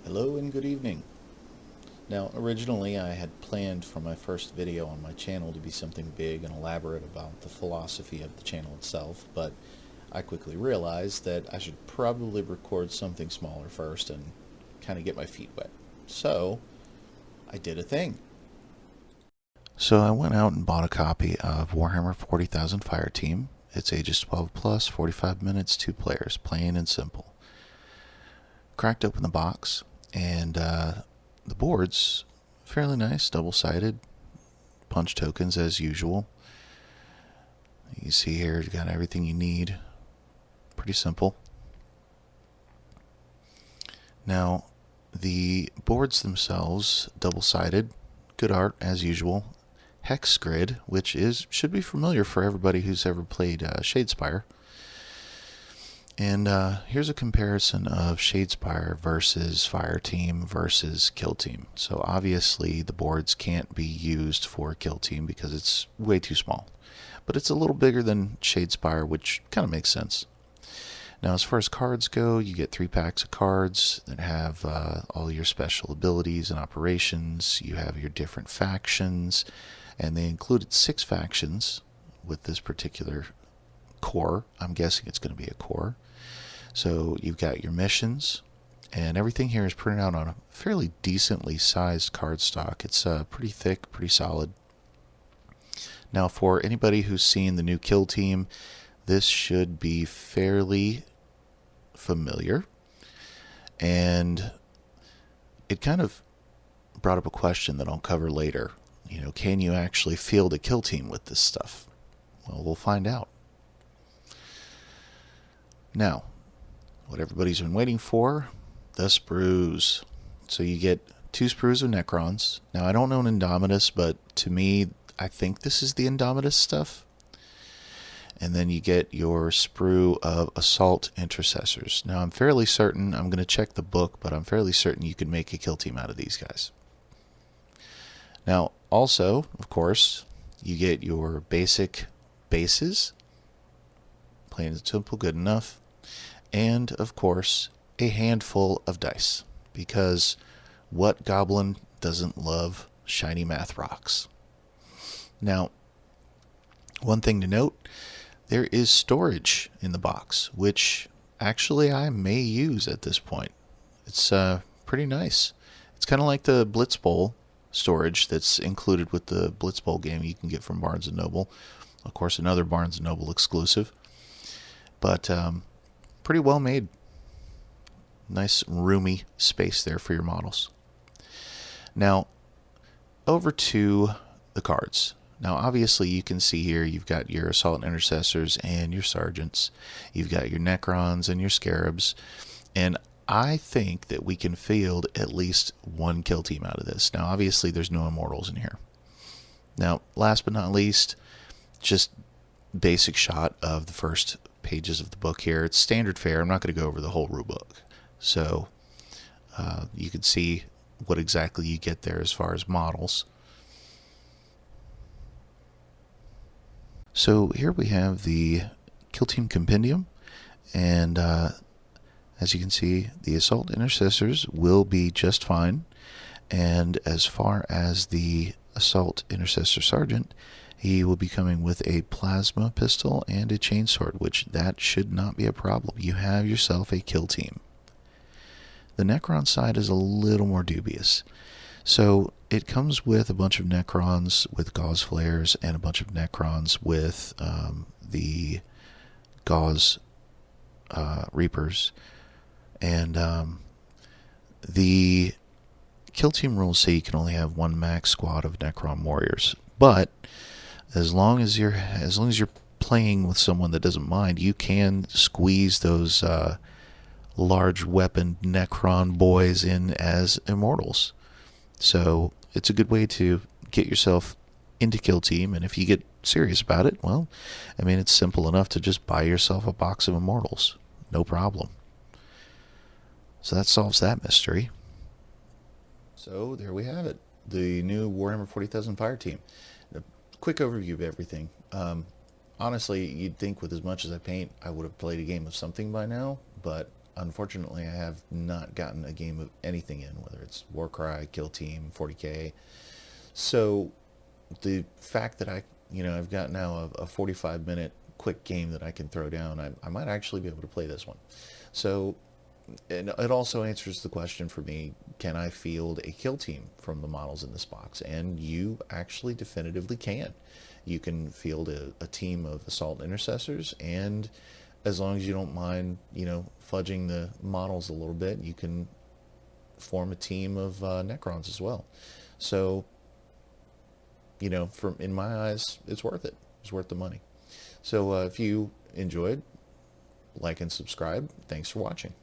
Hello and good evening. Now, originally I had planned for my first video on my channel to be something big and elaborate about the philosophy of the channel itself, but I quickly realized that I should probably record something smaller first and kind of get my feet wet. So, I did a thing. So I went out and bought a copy of Warhammer 40,000 Fireteam. It's ages 12 plus, 45 minutes, 2 players, plain and simple. Cracked open the box, and the board's fairly nice, double-sided, punch tokens as usual. You see here, you got everything you need. Pretty simple. Now, the boards themselves, double-sided, good art as usual. Hex grid, which should be familiar for everybody who's ever played Shadespire. And here's a comparison of Shadespire versus Fireteam versus Kill Team. So obviously the boards can't be used for Kill Team because it's way too small. But it's a little bigger than Shadespire, which kind of makes sense. Now, as far as cards go, you get 3 packs of cards that have all your special abilities and operations. You have your different factions, and they included 6 factions with this particular core. I'm guessing it's going to be a core. So you've got your missions, and everything here is printed out on a fairly decently sized cardstock. It's pretty thick, pretty solid. Now, for anybody who's seen the new Kill Team, this should be fairly familiar. And it kind of brought up a question that I'll cover later. You know, can you actually field a Kill Team with this stuff? Well, we'll find out. Now, what everybody's been waiting for, the Sprues. So you get 2 Sprues of Necrons. Now, I don't know an Indomitus, but to me, I think this is the Indomitus stuff. And then you get your sprue of Assault Intercessors. Now, I'm fairly certain, I'm going to check the book, but I'm fairly certain you can make a Kill Team out of these guys. Now, also, of course, you get your basic bases. Plain and simple, good enough. And, of course, a handful of dice. Because what goblin doesn't love shiny math rocks? Now, one thing to note, there is storage in the box, which actually I may use at this point. It's pretty nice. It's kind of like the Blitz Bowl storage that's included with the Blitz Bowl game you can get from Barnes & Noble. Of course, another Barnes & Noble exclusive. But pretty well made. Nice roomy space there for your models. Now, over to the cards. Now, obviously, you can see here you've got your Assault Intercessors and your Sergeants. You've got your Necrons and your Scarabs. And I think that we can field at least 1 Kill Team out of this. Now, obviously, there's no Immortals in here. Now, last but not least, just basic shot of the first pages of the book here. It's standard fare. I'm not going to go over the whole rule book. So you can see what exactly you get there as far as models. So here we have the Kill Team Compendium, and as you can see, the Assault Intercessors will be just fine. And as far as the Assault Intercessor Sergeant, he will be coming with a plasma pistol and a chainsword, which that should not be a problem. You have yourself a Kill Team. The Necron side is a little more dubious. So it comes with a bunch of Necrons with Gauze Flares and a bunch of Necrons with the Gauze Reapers. And the Kill Team rules say you can only have 1 max squad of Necron Warriors. But as long as you're playing with someone that doesn't mind, you can squeeze those large weapon Necron boys in as Immortals. So it's a good way to get yourself into Kill Team, and if you get serious about it, well, I mean, it's simple enough to just buy yourself a box of Immortals. No problem. So that solves that mystery. So there we have it. The new Warhammer 40,000 Fireteam. A quick overview of everything. Honestly, you'd think with as much as I paint, I would have played a game of something by now, but unfortunately, I have not gotten a game of anything in, whether it's Warcry, Kill Team, 40k. So the fact that I've got now a 45-minute quick game that I can throw down, I might actually be able to play this one. So and it also answers the question for me, can I field a kill team from the models in this box? And you actually definitively can. You can field a team of assault intercessors, and as long as you don't mind, fudging the models a little bit, you can form a team of Necrons as well. So, from in my eyes, it's worth it. It's worth the money. So if you enjoyed, like and subscribe. Thanks for watching.